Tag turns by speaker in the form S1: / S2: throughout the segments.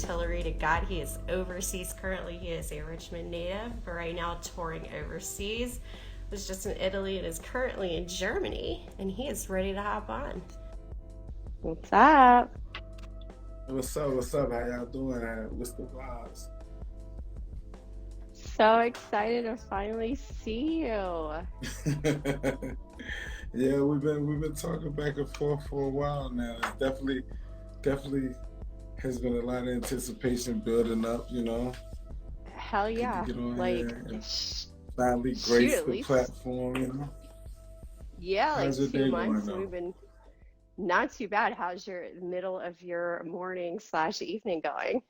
S1: Artillery to God. He is overseas currently. He is a Richmond native, but right now touring overseas. Was just in Italy and is currently in Germany, and he is ready to hop on.
S2: What's up?
S3: What's up? What's up? How y'all doing? What's the vibes?
S2: So excited to finally see you.
S3: Yeah, we've been talking back and forth for a while now. It's definitely has been a lot of anticipation building up, you know.
S2: Hell
S3: Good
S2: yeah.
S3: to get on
S2: Like,
S3: here and finally
S2: shoot,
S3: grace
S2: at
S3: the
S2: least,
S3: platform, you know.
S2: yeah, like
S3: How's your
S2: 2
S3: day going
S2: months.
S3: though?
S2: We've been not too bad. How's your middle of your morning slash evening going?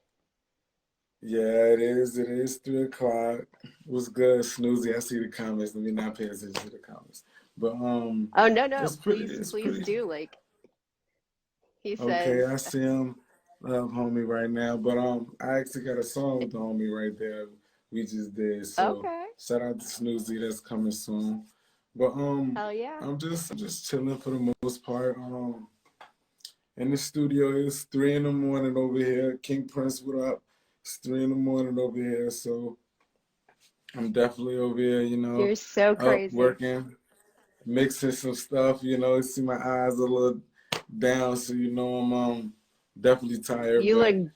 S3: Yeah, it is. It is 3 o'clock. What's good, Snoozy? I see the comments. Let me not pay attention to the comments. But
S2: Oh, no, no,
S3: it's pretty.
S2: please,
S3: It's
S2: please
S3: pretty.
S2: do. Like, he
S3: Okay,
S2: says,
S3: I see him, homie, right now. But I actually got a song with the homie right there. We just did. So
S2: okay,
S3: shout out to Snoozy, that's coming soon. But
S2: hell yeah.
S3: I'm just chilling for the most part. In the studio, it's 3 in the morning over here. King Prince, what up? It's 3 in the morning over here. So I'm definitely over here,
S2: You're so
S3: up
S2: crazy.
S3: working, mixing some stuff. You see my eyes a little down, so I'm definitely tired,
S2: You
S3: but
S2: look,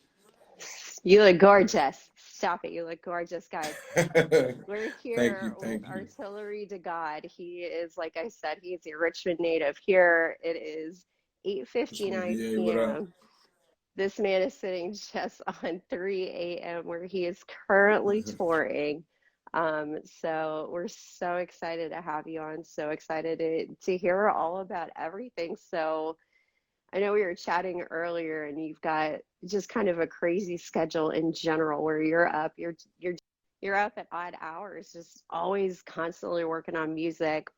S2: you look gorgeous. Stop it. You look gorgeous, guys. We're
S3: thank
S2: here
S3: you,
S2: with
S3: thank you.
S2: Artillery to God. He is, like I said, he's a Richmond native. Here it is
S3: Richmond,
S2: 8:59
S3: VA, what up?
S2: p.m. This man is sitting just on 3 a.m. where he is currently touring. So we're so excited to have you on, so excited to hear all about everything. So I know we were chatting earlier and you've got just kind of a crazy schedule in general where you're up at odd hours, just always constantly working on music.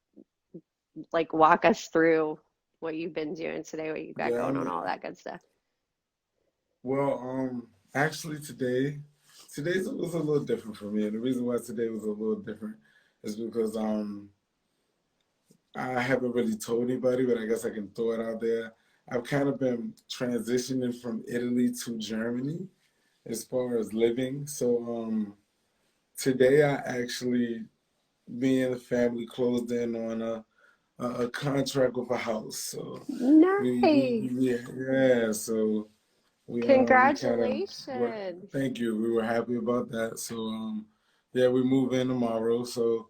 S2: Like walk us through what you've been doing today, what you've got
S3: Yeah, I
S2: going on,
S3: mean,
S2: all that good stuff.
S3: well, actually today's was a little different for me, and the reason why today was a little different is because I haven't really told anybody, but I guess I can throw it out there. I've kind of been transitioning from Italy to Germany as far as living. So today I actually, me and the family closed in on a contract with a house. So
S2: Nice.
S3: yeah. So we kind of were.
S2: Congratulations.
S3: Thank you. We were happy about that. So yeah, we move in tomorrow. So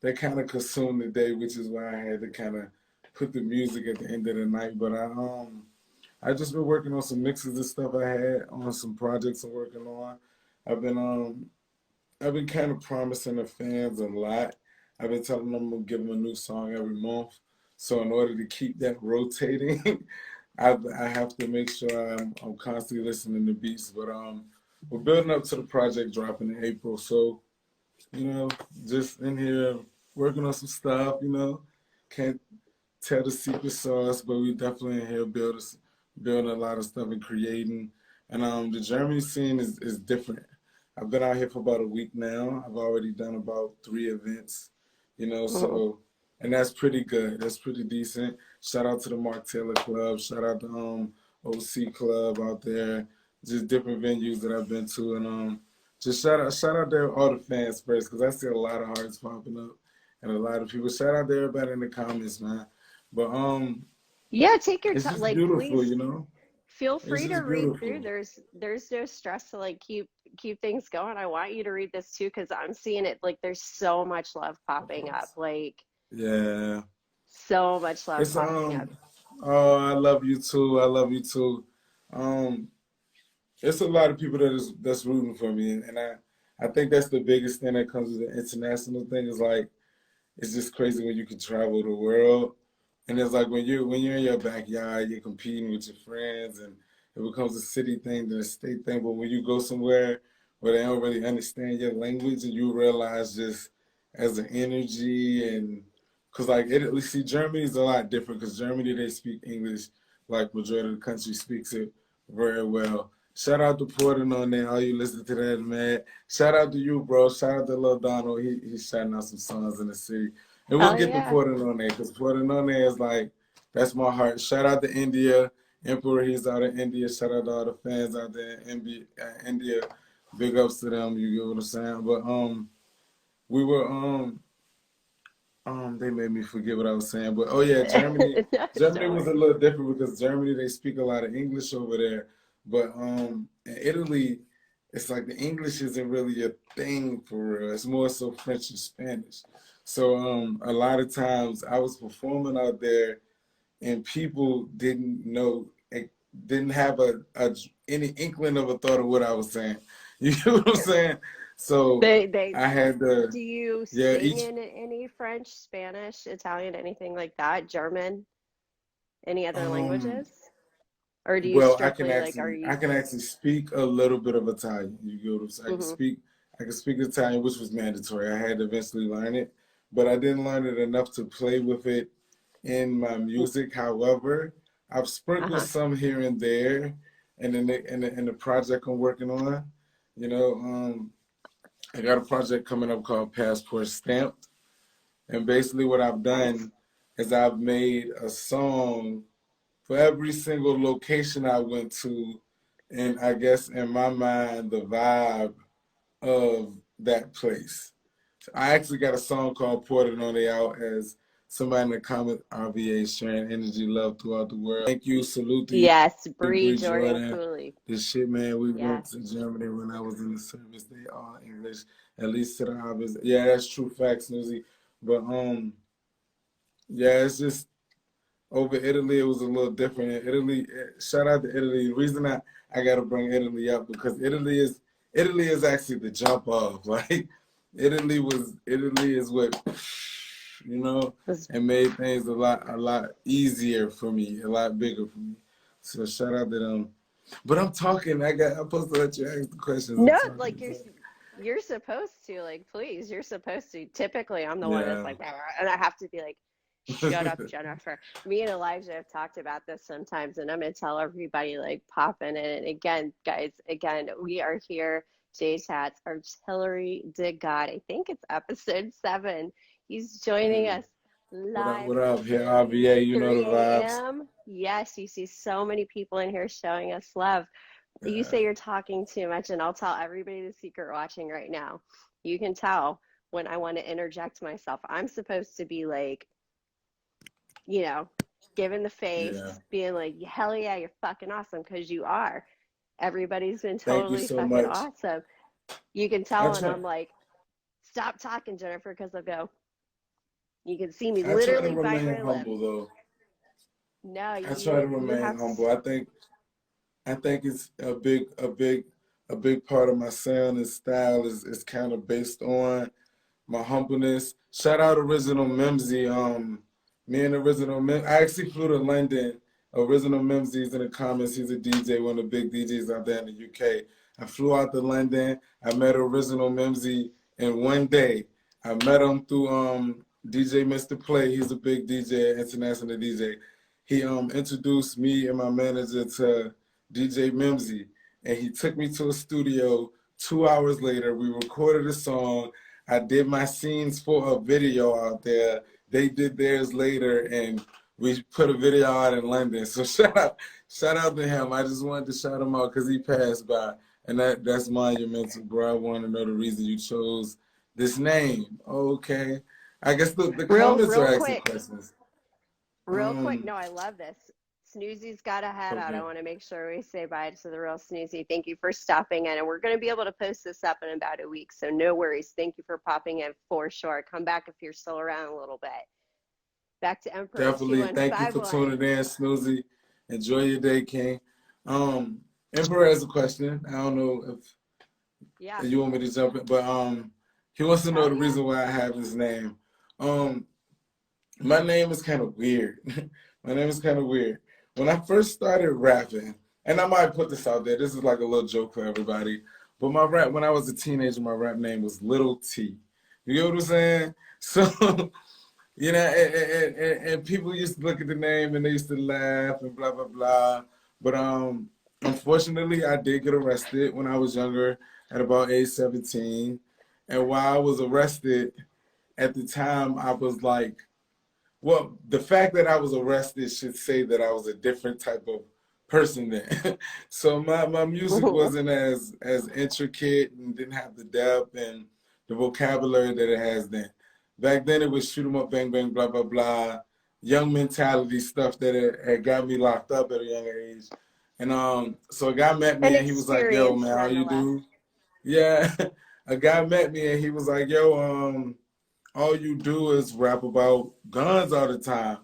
S3: that kind of consumed the day, which is why I had to kind of put the music at the end of the night. But I just been working on some mixes and stuff I had on some projects I'm working on. I've been um I've been kind of promising the fans a lot. I've been telling them I'm gonna give them a new song every month. So in order to keep that rotating, I have to make sure I'm constantly listening to beats. But we're building up to the project dropping in April. So you know, just in here working on some stuff. Can't tell the secret sauce, but we definitely in here building a lot of stuff and creating. And the Germany scene is different. I've been out here for about a week now. I've already done about 3 events,
S2: Mhm.
S3: so and that's pretty good. That's pretty decent. Shout out to the Mark Taylor Club. Shout out to OC Club out there. Just different venues that I've been to, and just shout out to all the fans first, because I see a lot of hearts popping up and a lot of people. Shout out to everybody in the comments, man. But
S2: Yeah, take your
S3: it's
S2: time.
S3: just
S2: Like,
S3: beautiful,
S2: please feel
S3: It's
S2: free to
S3: just
S2: read through.
S3: beautiful.
S2: There's no stress to like keep things going. I want you to read this too because I'm seeing it like there's so much love
S3: Of
S2: popping up.
S3: course.
S2: Like
S3: Yeah.
S2: so much love
S3: It's
S2: popping up.
S3: oh, I love you too. I love you too. Um it's a lot of people that's rooting for me, and I think that's the biggest thing that comes with the international thing is like it's just crazy when you can travel the world. And it's like when you're in your backyard, you're competing with your friends, and it becomes a city thing, then a state thing. But when you go somewhere where they don't really understand your language, and you realize just as an energy, and because like Italy, see, Germany is a lot different because Germany they speak English, like majority of the country speaks it very well. Shout out to Portland on there, all you listen to that, man. Shout out to you, bro. Shout out to Lil Donald. He's shouting out some songs in the city. And we'll
S2: Hell
S3: get to
S2: yeah.
S3: Portland on there because Portland on there is like, that's my heart. Shout out to India. Emperor, he's out in India. Shout out to all the fans out there in India. Big ups to them. You get what I'm saying? But we were they made me forget what I was saying. But oh yeah, Germany. Germany was a little different because Germany, they speak a lot of English over there. But in Italy, it's like the English isn't really a thing for real. It's more so French and Spanish. So a lot of times I was performing out there and people didn't know, didn't have any inkling of a thought of what I was saying. You know what I'm saying? So I had to.
S2: Do you sing in any French, Spanish, Italian, anything like that? German? Any other languages? Or do you strictly
S3: I can actually speak a little bit of Italian. You get what I'm saying? I can speak Italian, which was mandatory. I had to eventually learn it, but I didn't learn it enough to play with it in my music. However, I've sprinkled some here and there, and in the project I'm working on, you know, I got a project coming up called Passport Stamped, and basically what I've done is I've made a song for every single location I went to, and I guess in my mind, the vibe of that place. So I actually got a song called Ported on the Out as somebody in the comment, RVA sharing energy, love throughout the world. Thank you, salute to you.
S2: Yes, Bree Jordan Cooley.
S3: This shit, man, we went to Germany when I was in the service. They all English, at least to the obvious. Yeah, that's true facts, Newsy. But yeah, it's just, over Italy, it was a little different. Italy, shout out to Italy. The reason I got to bring Italy up because Italy is actually the jump off. Like Italy is what, you know, and made things a lot easier for me, a lot bigger for me. So shout out to them. But I'm talking. I'm supposed to let you ask the questions.
S2: No, like you're supposed to. Like, please, you're supposed to. Typically, I'm the one that's like, and I have to be like, shut up, Jennifer. Me and Elijah have talked about this sometimes, and I'm going to tell everybody, like, pop in it. And again, guys, we are here, JChats, Artillery to God. I think it's episode 7. He's joining us live.
S3: What up, HearRVA? You know the vibes.
S2: Yes, you see so many people in here showing us love. You say you're talking too much, and I'll tell everybody the secret watching right now. You can tell when I want to interject myself. I'm supposed to be like, you know, giving the face, being like, hell yeah, you're fucking awesome, because you are. Everybody's been totally fucking awesome. You can tell when I'm like, stop talking, Jennifer, because I'll go, you can see me literally bite my lip.
S3: Though.
S2: No,
S3: I try to remain humble. I think it's a big part of my sound and style is kind of based on my humbleness. Shout out Original Mimsy. Me and Original Mimsy, I actually flew to London. Original Mimsy's in the comments. He's a DJ, one of the big DJs out there in the UK. I flew out to London. I met Original Mimsy in one day. I met him through DJ Mr. Play. He's a big DJ, international DJ. He introduced me and my manager to DJ Mimsy, and he took me to a studio. 2 hours later, we recorded a song. I did my scenes for a video out there. They did theirs later, and we put a video out in London. So shout out to him. I just wanted to shout him out because he passed by, and that's monumental, bro. I want to know the reason you chose this name. Okay, I guess the comments are asking questions.
S2: Real quick, no, I love this. Snoozy's got a hat out. I want to make sure we say bye to the real Snoozy. Thank you for stopping in, and we're going to be able to post this up in about a week, so no worries. Thank you for popping in for sure. Come back if you're still around a little bit. Back to Emperor.
S3: Definitely. Thank you for tuning in, Snoozy. Enjoy your day, King. Emperor has a question. I don't know if you want me to jump in, but he wants to know the reason why I have his name. My name is kind of weird. My name is kind of weird. When I first started rapping, and I might put this out there, this is like a little joke for everybody, but when I was a teenager, my rap name was Little T. You know what I'm saying? So, you know, and people used to look at the name and they used to laugh and blah, blah, blah. But unfortunately, I did get arrested when I was younger at about age 17. And while I was arrested, at the time, I was like, well, the fact that I was arrested should say that I was a different type of person then. So my music wasn't as intricate and didn't have the depth and the vocabulary that it has then. Back then it was shoot 'em up, bang bang, blah blah blah, young mentality stuff that had got me locked up at a young age. And so a guy met
S2: An
S3: me and he was like, "Yo,
S2: experience
S3: man, how you
S2: nonetheless.
S3: do?" Yeah, a guy met me and he was like, "Yo, all you do is rap about guns all the time.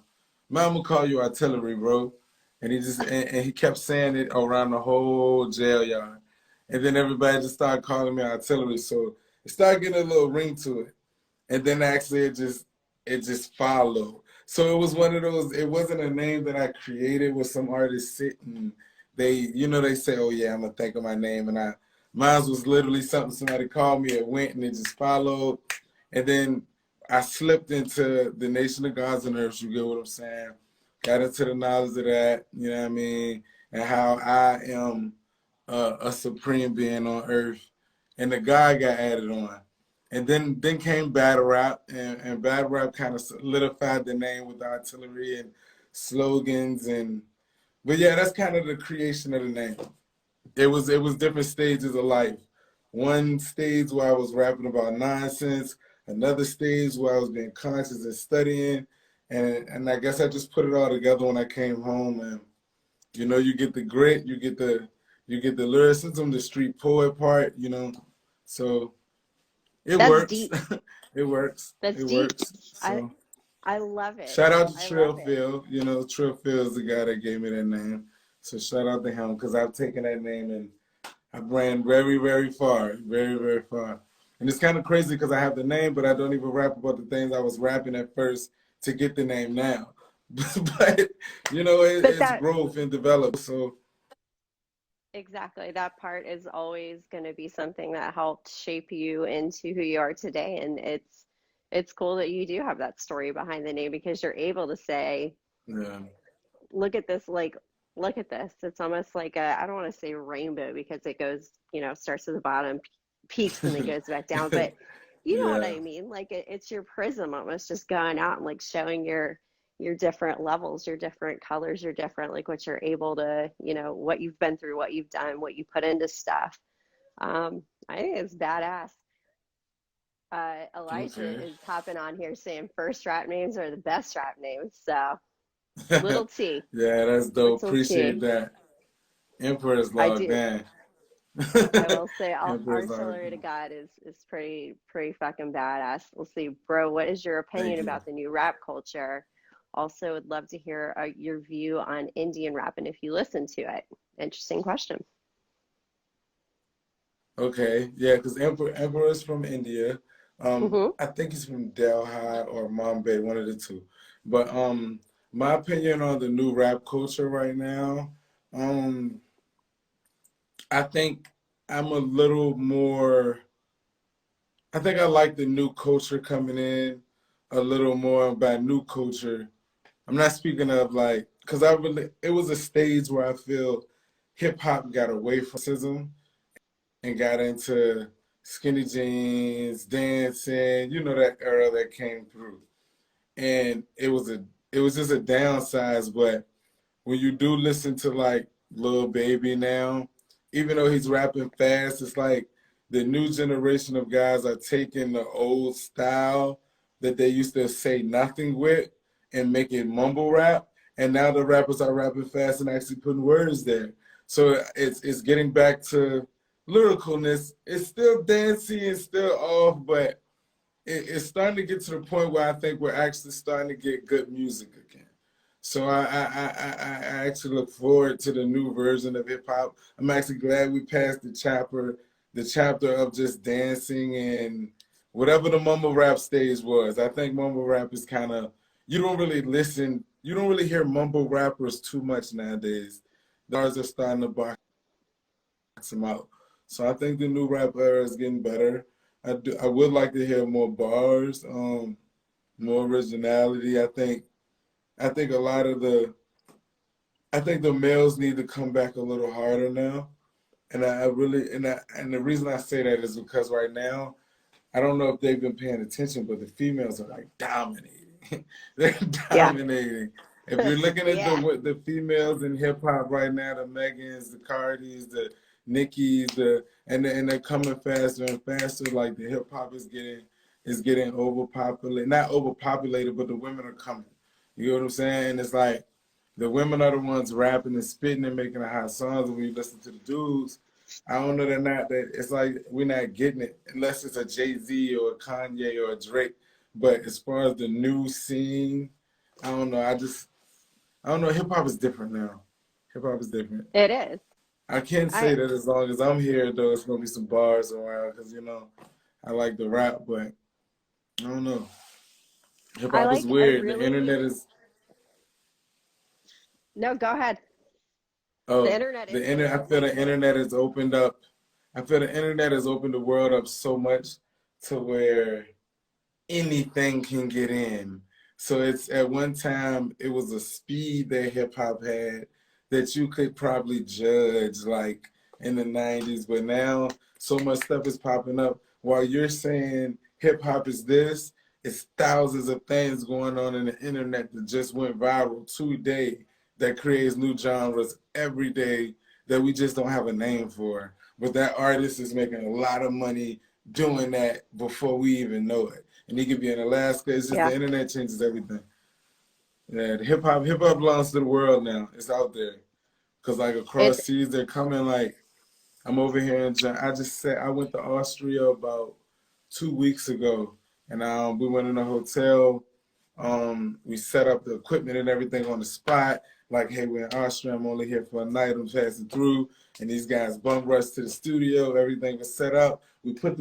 S3: Man, I'm gonna call you artillery, bro." And he kept saying it around the whole jail yard. And then everybody just started calling me artillery. So it started getting a little ring to it. And then actually it just followed. So it was one of those, it wasn't a name that I created with some artist sitting. They say, "Oh yeah, I'm gonna think of my name." And mine was literally something somebody called me, it went and it just followed. And then I slipped into the Nation of Gods and Earths, you get what I'm saying? Got into the knowledge of that, you know what I mean? And how I am a supreme being on earth. And the God got added on. And then came battle rap, and battle rap kind of solidified the name with artillery and slogans. But yeah, that's kind of the creation of the name. It was different stages of life. One stage where I was rapping about nonsense, another stage where I was being conscious and studying, and I guess I just put it all together when I came home. And you get the grit, you get the lyricism, the street poet part, So it
S2: That's
S3: works.
S2: deep.
S3: It works.
S2: That's
S3: It
S2: deep.
S3: works.
S2: I
S3: So
S2: I love it.
S3: shout out to
S2: I
S3: Trill
S2: love it.
S3: Phil. Trill Phil is the guy that gave me that name. So shout out to him because I've taken that name and I ran very, very far, very, very far. And it's kind of crazy because I have the name, but I don't even rap about the things I was rapping at first to get the name now. But,
S2: But
S3: it's
S2: that
S3: growth and development. So,
S2: exactly, that part is always going to be something that helped shape you into who you are today. And it's cool that you do have that story behind the name because you're able to say,
S3: yeah.
S2: look at this, like, look at this. It's almost like I don't want to say rainbow because it goes, starts at the bottom, peaks, and then goes back down. But you know what
S3: Yeah.
S2: I mean? Like it's your prism almost just going out and like showing your different levels, your different colors, your different, like what you're able to, what you've been through, what you've done, what you put into stuff. I think it's badass. Elijah
S3: Okay.
S2: is hopping on here saying first rap names are the best rap names. So little T,
S3: Yeah, that's dope.
S2: little
S3: Appreciate
S2: T.
S3: that. Emperor's
S2: I
S3: log,
S2: do.
S3: man.
S2: I will say
S3: Emperor's log.
S2: artillery to God is pretty fucking badass. We'll see, bro. What is your
S3: Thank
S2: opinion
S3: you.
S2: about the new rap culture? Also, would love to hear your view on Indian rap and if you listen to it. Interesting question.
S3: Okay, yeah, because Emperor's from India.
S2: Mm-hmm.
S3: I think he's from Delhi or Mumbai, one of the two. But my opinion on the new rap culture right now, um, I think I'm a little more. I think I like the new culture coming in a little more. By new culture, I'm not speaking of like, because it was a stage where I feel hip hop got away from racism and got into skinny jeans, dancing, that era that came through. And it was just a downsize, but when you do listen to like Lil Baby now, even though he's rapping fast, it's like the new generation of guys are taking the old style that they used to say nothing with and making mumble rap. And now the rappers are rapping fast and actually putting words there. So it's getting back to lyricalness. It's still dancey and still off, but it's starting to get to the point where I think we're actually starting to get good music again. So I actually look forward to the new version of hip hop. I'm actually glad we passed the chapter of just dancing and whatever the mumble rap stage was. I think mumble rap is kind of you don't really hear mumble rappers too much nowadays. The artists are starting to box them out. So I think the new rap era is getting better. I would like to hear more bars, more originality. I think a lot of I think the males need to come back a little harder now. And I really and the reason I say that is because right now, I don't know if they've been paying attention, but the females are like dominating. They're
S2: Yeah.
S3: dominating. If you're looking at
S2: Yeah,
S3: the females in hip hop right now, the Megans, the Cardis, the Nickies, and they're coming faster and faster. Like the hip hop is getting overpopulated, not overpopulated, but the women are coming. You know what I'm saying? And it's like the women are the ones rapping and spitting and making the hot songs. And when you listen to the dudes, I don't know, they're not that. It's like we're not getting it unless it's a Jay-Z or a Kanye or a Drake. But as far as the new scene, I don't know. I don't know. Hip hop is different now. Hip hop is different.
S2: it is.
S3: I can't say
S2: I
S3: that as long as I'm here, though, it's gonna be some bars around because I like the rap, but I don't know. Hip hop is
S2: I
S3: weird. The internet
S2: really,
S3: is
S2: no, go ahead. The
S3: oh
S2: internet
S3: the
S2: is
S3: internet. I
S2: weird.
S3: feel the internet has opened up. I feel the internet has opened the world up so much to where anything can get in. So it's at one time it was a speed that hip hop had that you could probably judge like in the 90s, but now so much stuff is popping up. While you're saying hip hop is this, it's thousands of things going on in the internet that just went viral today that creates new genres every day that we just don't have a name for. But that artist is making a lot of money doing that before we even know it. And he could be in Alaska. It's just
S2: Yeah,
S3: the internet changes everything. Yeah, the hip hop belongs to the world now. It's out there. Cause like across
S2: it.
S3: seas, they're coming. Like I'm over here in. I just said I went to Austria about 2 weeks ago, and we went in a hotel. We set up the equipment and everything on the spot. Like, hey, we're in Austria. I'm only here for a night. I'm passing through. And these guys bum rushed to the studio. Everything was set up. We took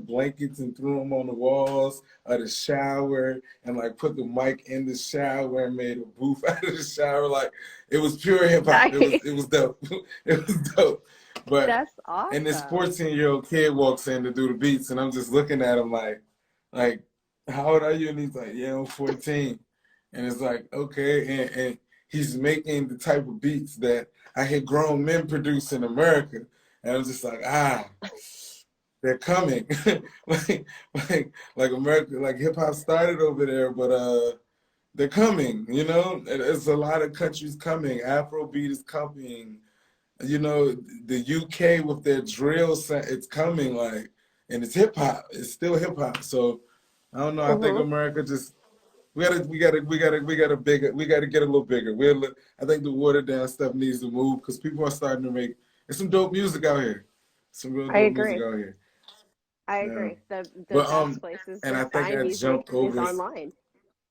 S3: blankets and threw them on the walls of the shower and like put the mic in the shower and made a booth out of the shower. Like it was pure hip hop.
S2: Nice.
S3: It was dope. It was dope. But
S2: That's
S3: and this
S2: awesome.
S3: 14-year-old kid walks in to do the beats, and I'm just looking at him like, how old are you? And he's like, yeah, I'm 14. And it's like, okay. And he's making the type of beats that I hear grown men produce in America. And I'm just like, they're coming. like, like America, like hip hop started over there, but they're coming, There's a lot of countries coming. Afrobeat is coming. The UK with their drill, it's coming, and it's hip hop. It's still hip hop. So I don't know. I think
S2: Hmm.
S3: America just we gotta get a little bigger. I think the watered down stuff needs to move because people are starting to make. There's some dope music out here. Some real
S2: I
S3: dope music
S2: agree.
S3: out here.
S2: I
S3: Yeah.
S2: agree. The
S3: But
S2: best places
S3: and
S2: to
S3: I think
S2: find
S3: I
S2: music
S3: jumped
S2: is
S3: over.
S2: online.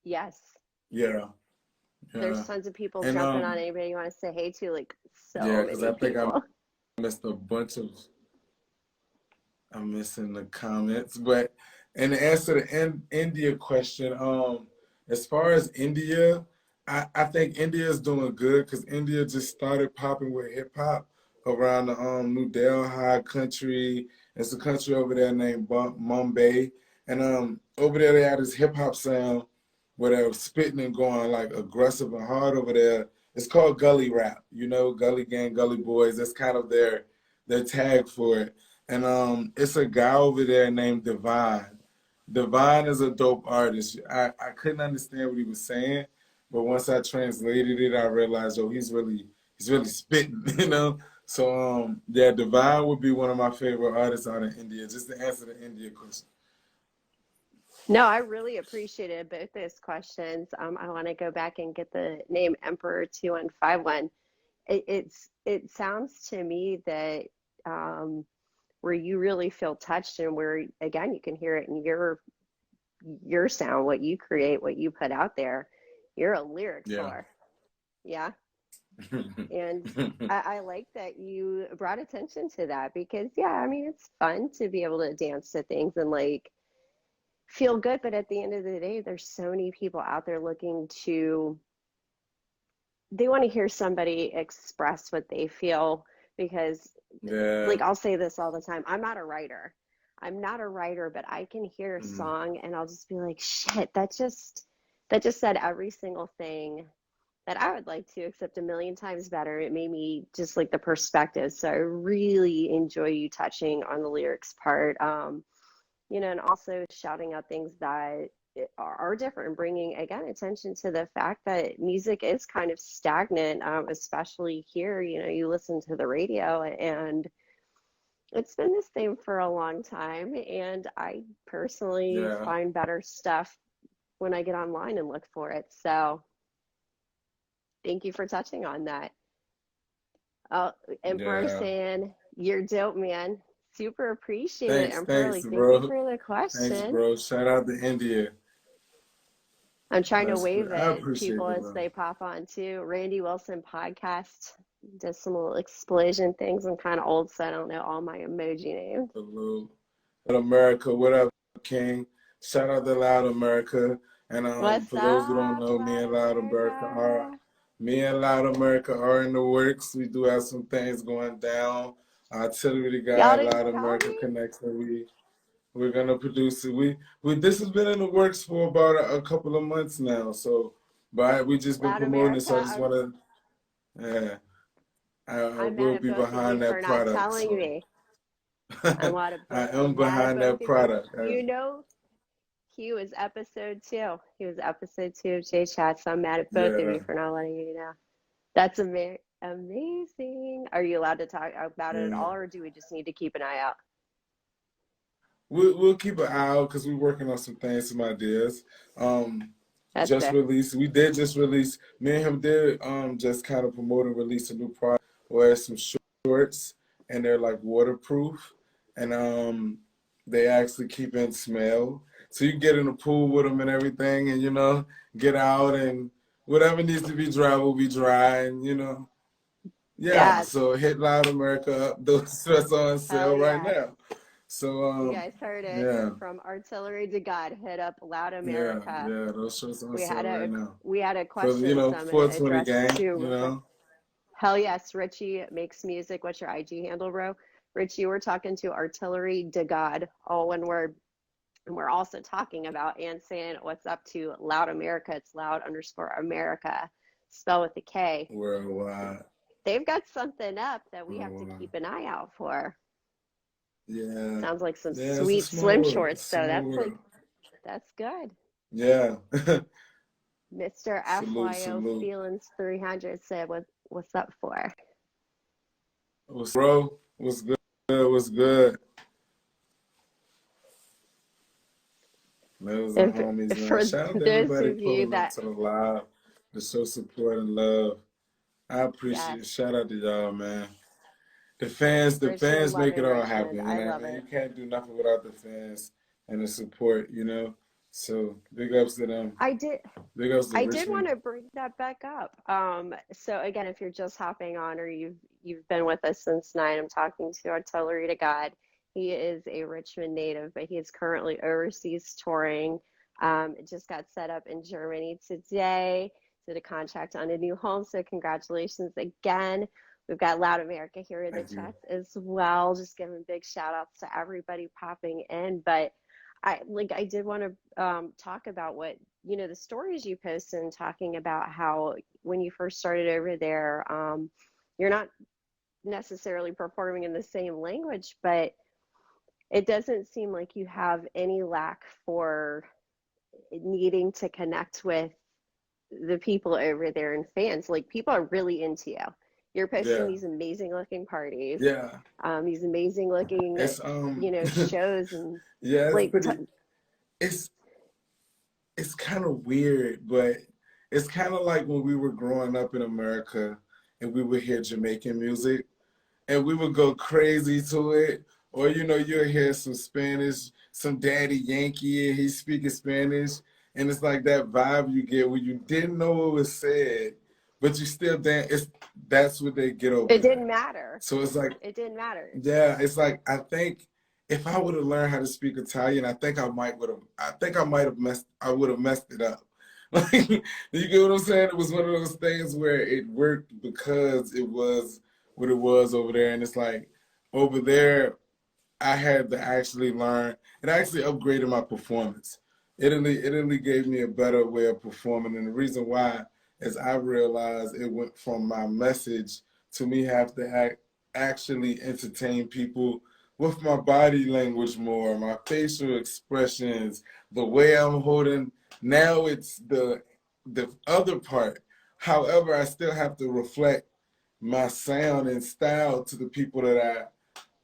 S2: Yes.
S3: Yeah,
S2: There's
S3: yeah,
S2: tons of people
S3: and
S2: jumping on anybody you want to say hey to, like
S3: yeah,
S2: so
S3: because I
S2: many
S3: think I
S2: people.
S3: missed a bunch of. I'm missing the comments, but in answer to the India question, as far as India, I think India is doing good because India just started popping with hip hop around the New Delhi country. It's a country over there named Mumbai, and over there they had this hip hop sound where they're spitting and going like aggressive and hard over there. It's called gully rap, gully gang, gully boys. That's kind of their tag for it. And it's a guy over there named Divine. Divine is a dope artist. I couldn't understand what he was saying, but once I translated it, I realized, oh, he's really spitting, So yeah, Divine would be one of my favorite artists out in India. Just to answer the India question.
S2: No, I really appreciated both those questions. I want to go back and get the name Emperor 2151. It sounds to me that um, where you really feel touched and where again you can hear it in your sound, what you create, what you put out there. You're a lyrics
S3: Yeah.
S2: whore. Yeah. And I like that you brought attention to that because yeah, I mean it's fun to be able to dance to things and like feel good, but at the end of the day, there's so many people out there looking to they want to hear somebody express what they feel because
S3: Yeah.
S2: like I'll say this all the time. I'm not a writer. I'm not a writer, but I can hear a
S3: Mhm.
S2: song and I'll just be like, shit, that just said every single thing that I would like to, except a million times better. It made me just like the perspective. So I really enjoy you touching on the lyrics part. And also shouting out things that are different, bringing again attention to the fact that music is kind of stagnant, especially here. You know, you listen to the radio and it's been the same for a long time, and I personally
S3: Yeah,
S2: find better stuff when I get online and look for it. So thank you for touching on that. Emperor
S3: yeah.
S2: saying, you're dope, man. Super appreciate it, Emperor.
S3: Thanks,
S2: Like, thank you
S3: bro.
S2: for the
S3: Thanks,
S2: question.
S3: bro. Shout out to India.
S2: I'm trying to
S3: That's
S2: wave
S3: good. I
S2: at
S3: appreciate
S2: people
S3: it,
S2: as
S3: bro.
S2: they pop on too. Randy Wilson podcast does some little explosion things. I'm kind of old, so I don't know all my emoji names.
S3: Salute. What America, what up, King? Shout out to Loud America. And
S2: What's
S3: for those who don't
S2: up,
S3: know,
S2: Loud America?
S3: Me and Loud America are in the works. We do have some things going down. Artillery
S2: Y'all
S3: Guide,
S2: didn't
S3: Loud
S2: tell
S3: America
S2: me?
S3: Connection. We're gonna produce it. We this has been in the works for about a couple of months now. So, but we just been
S2: Loud
S3: promoting it.
S2: America,
S3: So I just wanna, yeah, I
S2: I'm mad
S3: will
S2: at
S3: be
S2: both of you
S3: behind that
S2: for not
S3: product.
S2: telling
S3: So
S2: me.
S3: I am
S2: Mad at
S3: behind
S2: both
S3: that
S2: of you.
S3: product.
S2: You know, he was episode 2. He was episode 2 of JChats, so I'm mad at both of
S3: Yeah,
S2: you for not letting you know. That's amazing. Are you allowed to talk about it at
S3: yeah.
S2: all, or do we just need to keep an eye out?
S3: We'll keep an eye out because we're working on some things, some ideas.
S2: That's fair.
S3: We did just release, me and him did just kind of promote and release a new product where it's some shorts and they're like waterproof and they actually keep in smell. So you get in the pool with them and everything and, you know, get out and whatever needs to be dry will be dry and, you know. Yeah,
S2: Yeah,
S3: so hit Loud America up. Those shirts are on
S2: hell
S3: sale right
S2: yeah.
S3: now. So
S2: You guys heard it
S3: yeah.
S2: from Artillery to God. Hit up Loud
S3: Yeah,
S2: America.
S3: yeah, those shirts on
S2: We had
S3: sale
S2: a
S3: right now.
S2: we had a
S3: For the, you
S2: question,
S3: know,
S2: so I'm gonna
S3: 420
S2: address
S3: gang,
S2: to
S3: you
S2: Richie.
S3: know?
S2: Hell yes, Richie makes music. What's your IG handle, bro? Richie, we're talking to Artillery to God, all one word. And we're also talking about and saying what's up to Loud America. It's loud_America, spell with a K.
S3: Worldwide.
S2: They've got something up that we have to
S3: Worldwide.
S2: keep an eye out for.
S3: Yeah.
S2: Sounds like some
S3: Yeah, it's a
S2: sweet
S3: small
S2: swim
S3: world.
S2: shorts.
S3: It's a
S2: So
S3: small
S2: that's like,
S3: world.
S2: that's good.
S3: Yeah.
S2: Mr.
S3: Salute,
S2: FYO
S3: salute.
S2: Feelings 300 said, what's up for?
S3: What's bro? What's good? What's good? Those are
S2: And
S3: homies, man.
S2: for
S3: Shout out to
S2: those
S3: everybody
S2: of you
S3: pulling up
S2: that,
S3: to the live to show support and love. I appreciate
S2: yes,
S3: it. Shout out to y'all, man. The
S2: Richmond
S3: fans make
S2: loving
S3: it all
S2: Richmond.
S3: happen. You
S2: I
S3: know what
S2: love
S3: I mean?
S2: it.
S3: You can't do nothing without the fans and the support, you know? So big ups to them.
S2: I did.
S3: Big ups to
S2: I did want
S3: Richmond.
S2: to bring that back up. So again, if you're just hopping on or you've been with us since 9, I'm talking to Artillery to God. He is a Richmond native, but he is currently overseas touring. Just got set up in Germany today. Did a contract on a new home, so congratulations again. We've got Loud America here in the
S3: Thank you.
S2: chats as well. Just giving big shout outs to everybody popping in. But I did want to talk about what the stories you posted and talking about how when you first started over there, you're not necessarily performing in the same language, but it doesn't seem like you have any lack for needing to connect with the people over there and fans. Like, people are really into you. You're posting
S3: Yeah.
S2: these amazing looking parties,
S3: Yeah.
S2: these amazing looking,
S3: It's
S2: shows, and
S3: yeah, it's
S2: like,
S3: pretty it's it's kind of weird, but it's kind of like when we were growing up in America and we would hear Jamaican music and we would go crazy to it. Or, you know, you'll hear some Spanish, some Daddy Yankee, and he's speaking Spanish. And it's like that vibe you get when you didn't know what was said, but you still dance. That's what they get over
S2: it
S3: there.
S2: didn't matter.
S3: So it's like,
S2: It didn't matter.
S3: yeah, it's like, I think if I would have learned how to speak Italian, I think I would have messed it up. Like, you get what I'm saying? It was one of those things where it worked because it was what it was over there. And it's like, over there, I had to actually learn. It actually upgraded my performance. Italy gave me a better way of performing. And the reason why is I realized it went from my message to me have to actually entertain people with my body language more, my facial expressions, the way I'm holding. Now it's the other part. However, I still have to reflect my sound and style to the people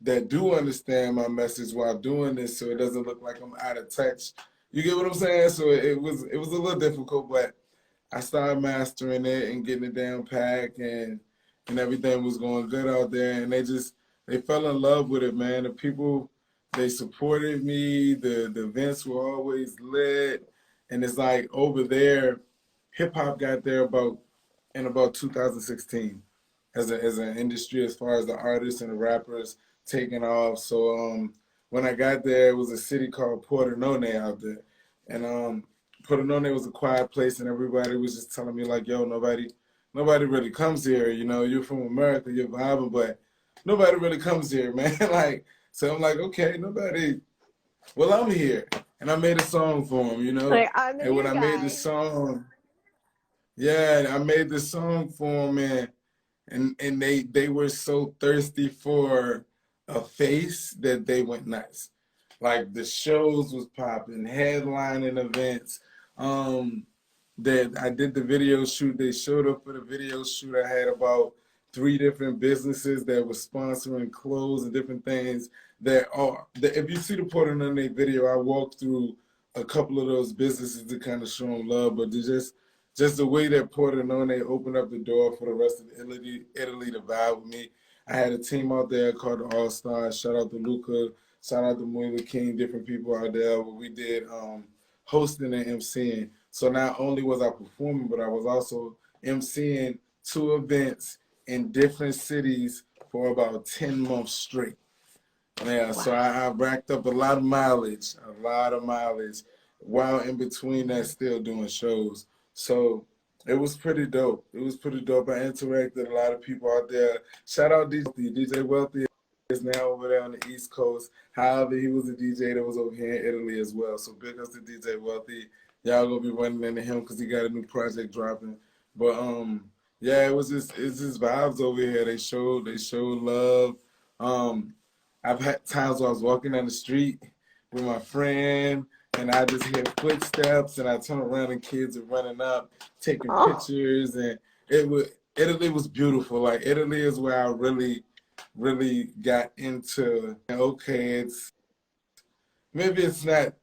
S3: that do understand my message while doing this, so it doesn't look like I'm out of touch. You get what I'm saying? So it was a little difficult, but I started mastering it and getting it down packed, and everything was going good out there. And they fell in love with it, man. The people, they supported me. The events were always lit, and it's like over there, hip hop got there about 2016 as an industry, as far as the artists and the rappers taking off. So when I got there, it was a city called Pordenone out there, and Pordenone was a quiet place, and everybody was just telling me like, "Yo, nobody really comes here. You know, you're from America, you're vibing, but nobody really comes here, man." Like, so I'm like, okay, nobody. Well, I'm here, and I made a song for them, you know.
S2: Like, I'm the
S3: And when
S2: new
S3: I made the
S2: guy.
S3: song, yeah, I made the song for them, and they were so thirsty for a face that they went nuts. Like the shows was popping, headlining events. That I did the video shoot. They showed up for the video shoot. I had about 3 different businesses that were sponsoring clothes and different things. If you see the Pordenone video, I walked through a couple of those businesses to kind of show them love, but just the way that Pordenone opened up the door for the rest of Italy to vibe with me. I had a team out there called the All Stars. Shout out to Luca. Shout out to Moila King. Different people out there. Where we did hosting and emceeing. So not only was I performing, but I was also emceeing 2 events in different cities for about 10 months straight. Yeah, wow. So I racked up a lot of mileage, while in between that still doing shows. So it was pretty dope. I interacted with a lot of people out there. Shout out DJ Wealthy is now over there on the East Coast. However, he was a DJ that was over here in Italy as well. So big ups to DJ Wealthy. Y'all gonna be running into him because he got a new project dropping. But yeah, it's just vibes over here. They showed love. I've had times where I was walking down the street with my friend, and I just hear footsteps, and I turn around and kids are running up, taking pictures, and Italy was beautiful. Like Italy is where I really got into, okay, maybe it's not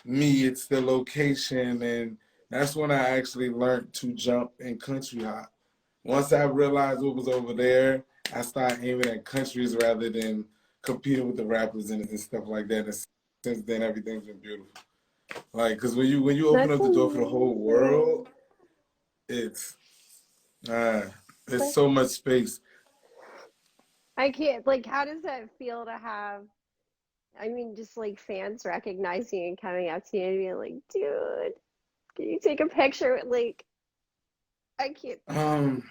S3: me, it's the location, and that's when I actually learned to jump and country hop. Once I realized what was over there, I started aiming at countries rather than competing with the rappers and stuff like that. And since then, everything's been beautiful. Like, because when you open up the door for the whole world, it's so much space.
S2: I can't, like, how does that feel to have, I mean, just like fans recognizing you and coming up to you and being like, dude, can you take a picture? Like, I can't.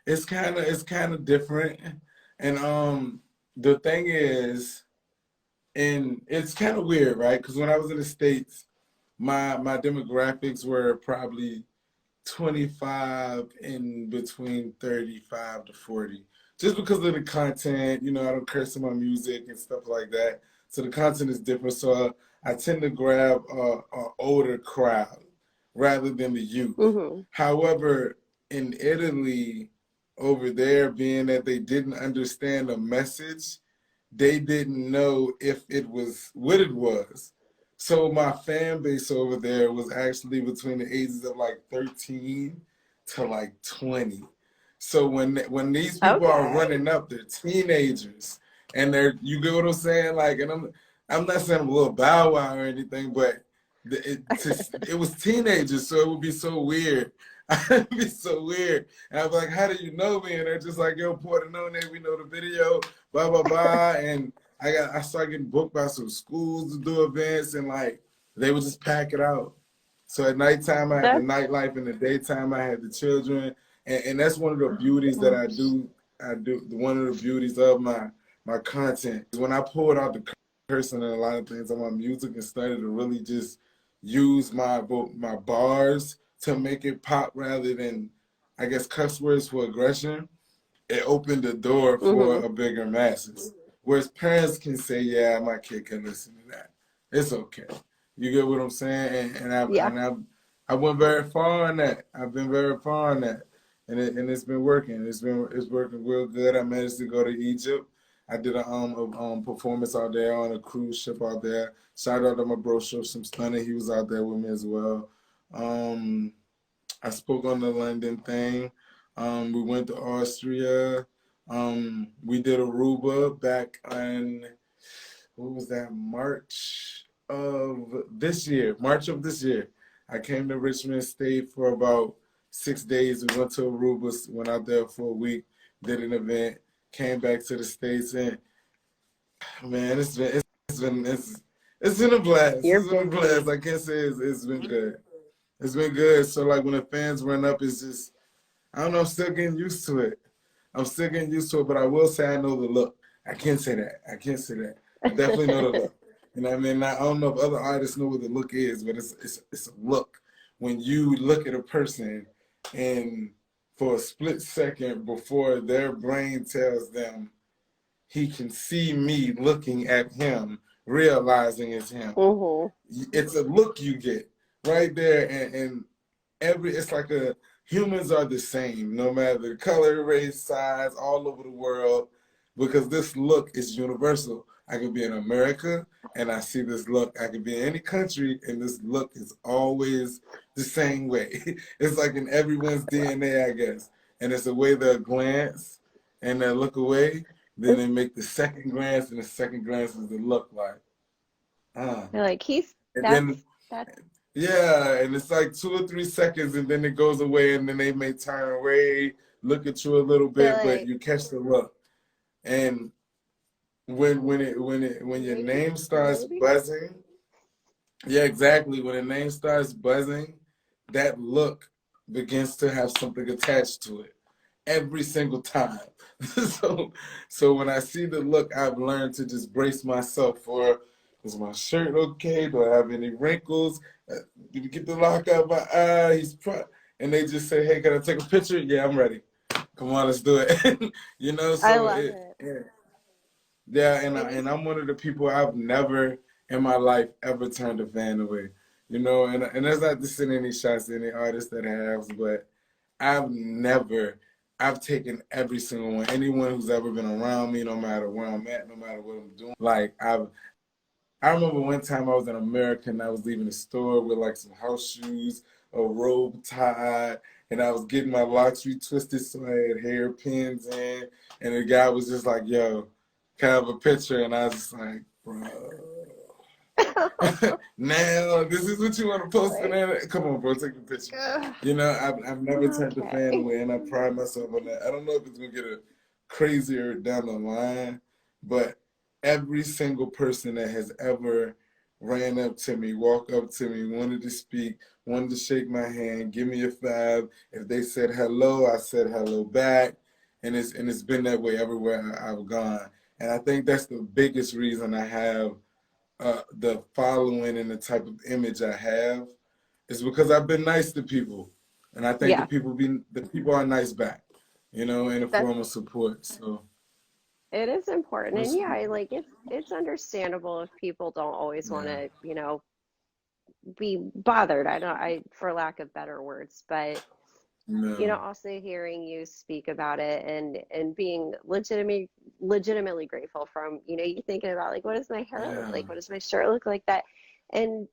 S3: It's kind of different, and the thing is, and it's kind of weird, right? Because when I was in the States, my demographics were probably 25 in between 35 to 40, just because of the content. You know, I don't curse in my music and stuff like that, so the content is different. So I tend to grab a older crowd rather than the youth.
S2: Mm-hmm.
S3: However, in Italy, over there, being that they didn't understand the message, they didn't know if it was what it was. So my fan base over there was actually between the ages of like 13 to like 20. So when these people are running up, they're teenagers, and you get what I'm saying? Like, and I'm not saying I'm a little Bow Wow or anything, but it was teenagers, so it would be so weird. It'd be so weird. And I'd be like, how do you know me? And they're just like, yo, Pordenone, we know the video, blah, blah, blah. And I started getting booked by some schools to do events, and like they would just pack it out. So at nighttime I had the nightlife, in the daytime I had the children. And that's one of the beauties that I do. One of the beauties of my content. When I pulled out the cursing and a lot of things on my music and started to really just use my bars to make it pop rather than, I guess, cuss words for aggression, it opened the door for a bigger masses. Whereas parents can say, yeah, my kid can listen to that. It's okay. You get what I'm saying?
S2: Yeah.
S3: I went very far on that. I've been very far on that. It's been working. It's working real good. I managed to go to Egypt. I did a performance out there on a cruise ship out there. Shout out to my bro, some Stunner. He was out there with me as well. I spoke on the London thing. We went to Austria. We did Aruba back in, what was that, March of this year. I came to Richmond, stayed for about 6 days. We went to Aruba, went out there for a week, did an event, came back to the States, and man, it's been a blast.
S2: You're
S3: It's been a
S2: busy.
S3: blast. I can't say it's been good. It's been good. So like when the fans run up, it's just, I don't know, I'm still getting used to it. But I will say I know the look. I can't say that. I definitely know the look. You know what I mean? I don't know if other artists know what the look is, but it's a look. When you look at a person and for a split second before their brain tells them he can see me looking at him, realizing it's him.
S2: Mm-hmm.
S3: It's a look you get right there, and it's like humans are the same, no matter the color, race, size, all over the world, because this look is universal. I could be in America and I see this look. I could be in any country and this look is always the same way. It's like in everyone's DNA, I guess. And it's the way they'll glance and they'll look away. Then they make the second glance, and the second glance is the look like,
S2: They're like,
S3: and
S2: that's
S3: yeah, and it's like 2 or 3 seconds, and then it goes away, and then they may turn away, look at you a little bit, but you catch the look. And when your name starts buzzing, yeah, exactly. When the name starts buzzing, that look begins to have something attached to it every single time. So when I see the look, I've learned to just brace myself for, is my shirt okay? Do I have any wrinkles? Did we get the lock out of my eye? And they just say, hey, can I take a picture? Yeah, I'm ready. Come on, let's do it. You know, so
S2: I love it.
S3: Yeah, and I'm one of the people, I've never in my life ever turned a fan away. You know, and that's not to send any shots to any artist that has, but I've taken every single one. Anyone who's ever been around me, no matter where I'm at, no matter what I'm doing. Like I remember one time I was in America and I was leaving the store with like some house shoes, a robe tied, and I was getting my locks retwisted so I had hairpins in. And the guy was just like, yo, can I have a picture? And I was just like, bro. Now, this is what you want to post in there? Come on, bro, take a picture. You know, I've never turned a fan away, and I pride myself on that. I don't know if it's going to get crazier down the line, but every single person that has ever ran up to me, walked up to me, wanted to speak, wanted to shake my hand, give me a five. If they said hello, I said hello back. And it's been that way everywhere I've gone. And I think that's the biggest reason I have the following and the type of image I have, is because I've been nice to people. And I think the people are nice back, you know, in a form of support. So
S2: it is important. And yeah, like it's understandable if people don't always want to, you know, be bothered. For lack of better words, but you know, also hearing you speak about it and being legitimately grateful from, you know, you thinking about like, what does my hair look like? What does my shirt look like? That, and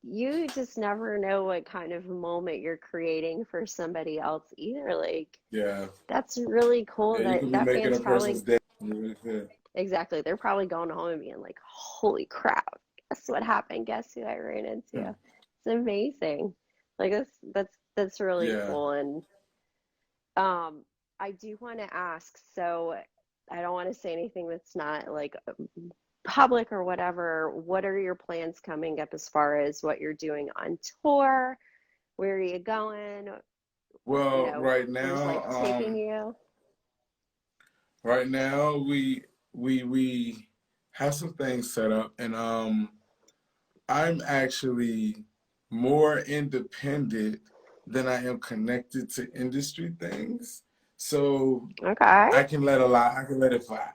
S2: you just never know what kind of moment you're creating for somebody else either. Like, that's really cool.
S3: Yeah,
S2: that fan's probably
S3: day.
S2: exactly. They're probably going home and being like, holy crap, guess what happened? Guess who I ran into? It's amazing. Like that's really cool. And I do want to ask, so I don't want to say anything that's not like public or whatever. What are your plans coming up as far as what you're doing on tour? Where are you going?
S3: Well,
S2: you know,
S3: right now,
S2: like taking you?
S3: Right now we have some things set up, and I'm actually more independent than I am connected to industry things. So
S2: Okay.
S3: I can let it fly.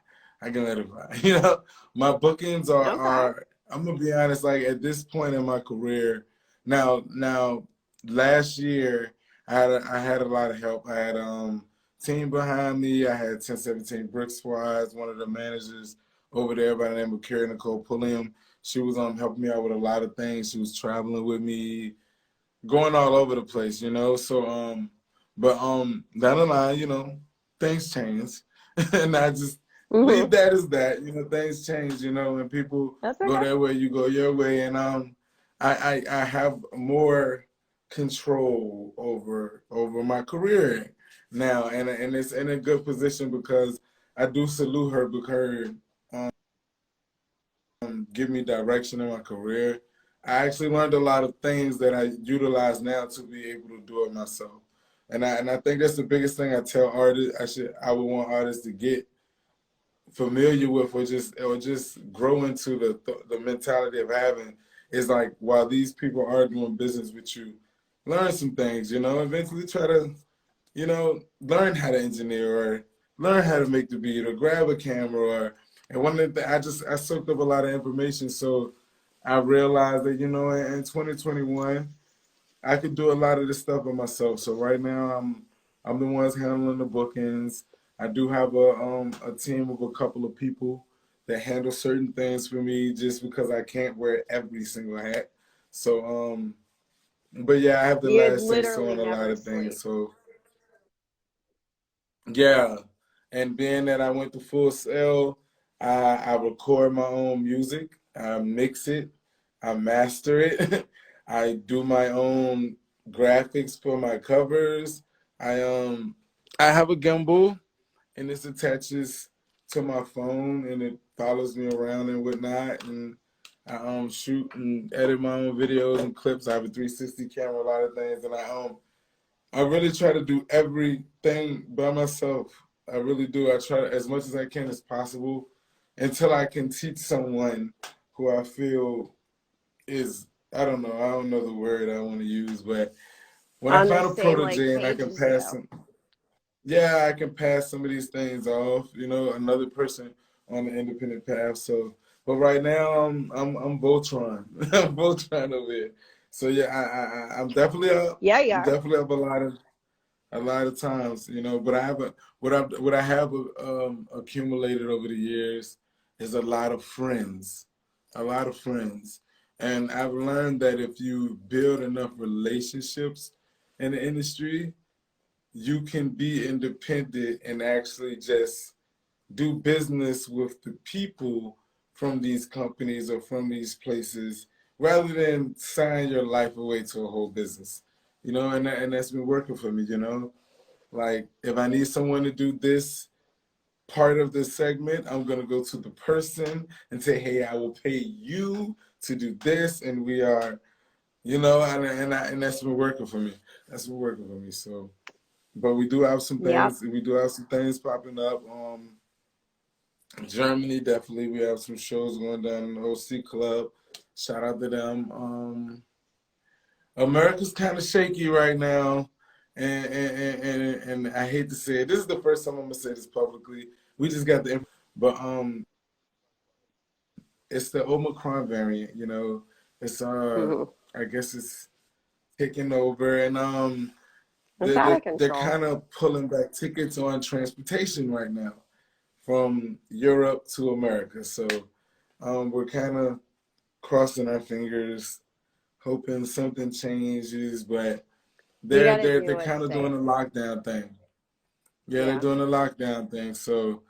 S3: I can let it fly. You know, my bookings
S2: Okay.
S3: are I'm gonna be honest, like at this point in my career, now last year I had a lot of help. I had team behind me. I had 1017 Brick Squads, one of the managers over there by the name of Carrie Nicole Pulliam. She was helping me out with a lot of things. She was traveling with me, going all over the place, you know. So but down the line, you know, things change. And I just leave
S2: Hmm.
S3: that as that. You know, things change, you know, when people
S2: That's
S3: go
S2: okay.
S3: their way, you go your way. And I have more control over my career now, and it's in a good position because I do salute her because give me direction in my career. I actually learned a lot of things that I utilize now to be able to do it myself. And I think that's the biggest thing I tell artists I would want artists to get familiar with or just grow into the mentality of having is like while these people are doing business with you, learn some things, you know, eventually try to, you know, learn how to engineer or learn how to make the beat or grab a camera and one of the I soaked up a lot of information, so I realized that, you know, in 2021 I could do a lot of this stuff by myself. So right now I'm the ones handling the bookings. I do have a team of a couple of people that handle certain things for me just because I can't wear every single hat. So but yeah, I have the
S2: You
S3: last say so
S2: literally
S3: on a lot
S2: never
S3: of things.
S2: sleep.
S3: So yeah, and being that I went to Full Sail, I record my own music, I mix it, I master it, I do my own graphics for my covers. I um I have a gimbal and this attaches to my phone and it follows me around and whatnot, and I shoot and edit my own videos and clips. I have a 360 camera, a lot of things, and I really try to do everything by myself. I really do. I try as much as I can as possible until I can teach someone who I feel is, I don't know the word I want to use, but when I
S2: On the
S3: find a
S2: same like
S3: protege and I
S2: page
S3: can
S2: as
S3: pass
S2: you.
S3: them, yeah, I can pass some of these things off, you know, another person on the independent path. So, but right now I'm Voltron. I'm Voltron over here. So yeah, I'm definitely up.
S2: Yeah, you
S3: I'm
S2: are.
S3: definitely up a lot of times, you know. But I have what I have accumulated over the years is a lot of friends, and I've learned that if you build enough relationships in the industry, you can be independent and actually just do business with the people from these companies or from these places rather than sign your life away to a whole business. You know, and that's been working for me, you know. Like if I need someone to do this part of the segment, I'm gonna go to the person and say, "Hey, I will pay you to do this," and we are, you know, and that's been working for me. That's been working for me. So, but we do have some
S2: Yep.
S3: things. We do have some things popping up. Germany definitely. We have some shows going down in the OC Club. Shout out to them. America's kind of shaky right now, and I hate to say it. This is the first time I'm gonna say this publicly. We just got the, but it's the Omicron variant. You know, it's
S2: Hmm.
S3: I guess it's taking over, and
S2: It's out of
S3: they're
S2: control.
S3: kind of pulling back tickets on transportation right now from Europe to America. So we're kind of crossing our fingers, hoping something changes, but
S2: You got to
S3: they're
S2: do it
S3: kind of doing
S2: safe.
S3: a lockdown thing. Yeah, they're
S2: Yeah.
S3: doing a lockdown thing. So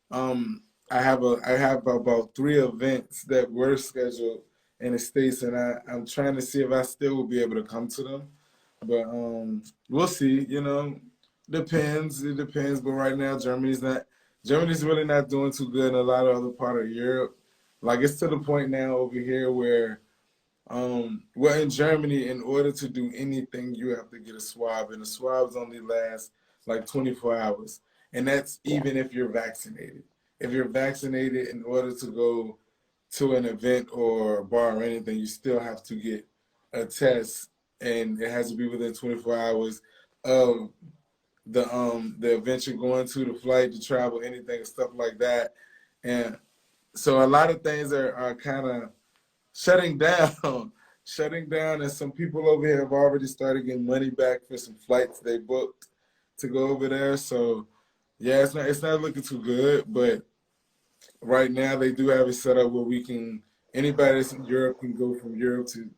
S3: I have about 3 events that were scheduled in the States, and I'm trying to see if I still will be able to come to them. But we'll see, you know. Depends. It depends. But right now Germany's really not doing too good in a lot of other part of Europe. Like it's to the point now over here where well, in Germany, in order to do anything, you have to get a swab, and the swabs only last like 24 hours. And that's
S2: Yeah.
S3: even if you're vaccinated. If you're vaccinated, in order to go to an event or a bar or anything, you still have to get a test, and it has to be within 24 hours of the event you're going to, the flight, the travel, anything, stuff like that. And so a lot of things are kind of shutting down, shutting down, and some people over here have already started getting money back for some flights they booked to go over there. So yeah, it's not looking too good, but right now they do have it set up where we can anybody that's in Europe can go from Europe to